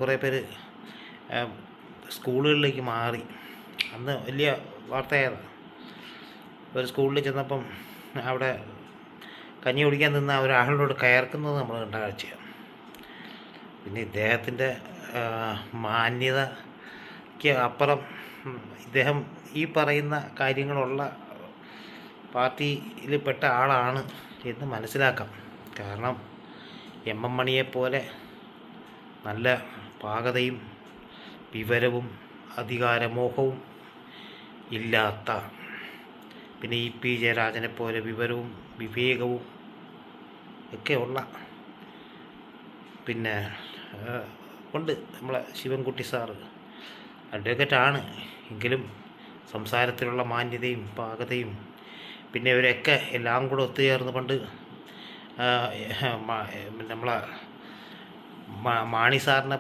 കുറേ പേര് സ്കൂളുകളിലേക്ക് മാറി. അന്ന് വലിയ വാർത്തയായിരുന്നു. ഒരു സ്കൂളിൽ ചെന്നപ്പം അവിടെ കഞ്ഞി കുടിക്കാൻ നിന്ന ഒരാളിനോട് കയർക്കുന്നത് നമ്മൾ കണ്ട കാഴ്ചയാണ്. പിന്നെ ഇദ്ദേഹത്തിൻ്റെ മാന്യതയ്ക്ക് അപ്പുറം ഇദ്ദേഹം ഈ പറയുന്ന കാര്യങ്ങളുള്ള പാർട്ടിയിൽപ്പെട്ട ആളാണ് എന്ന് മനസ്സിലാക്കാം. കാരണം എം മണിയെപ്പോലെ നല്ല പാകതയും വിവരവും അധികാരമോഹവും ഇല്ലാത്ത, പിന്നെ പി ജയരാജനെപ്പോലെ വിവരവും വിവേകവും ഒക്കെയുള്ള പിന്നെ ഉണ്ട് നമ്മളെ ശിവൻകുട്ടി സാറ്. അഡ്വക്കേറ്റാണ് എങ്കിലും സംസാരത്തിലുള്ള മാന്യതയും പാകതയും, പിന്നെ ഇവരൊക്കെ എല്ലാം കൂടെ ഒത്തുചേർന്ന് പണ്ട് നമ്മളെ മാണി സാറിനെ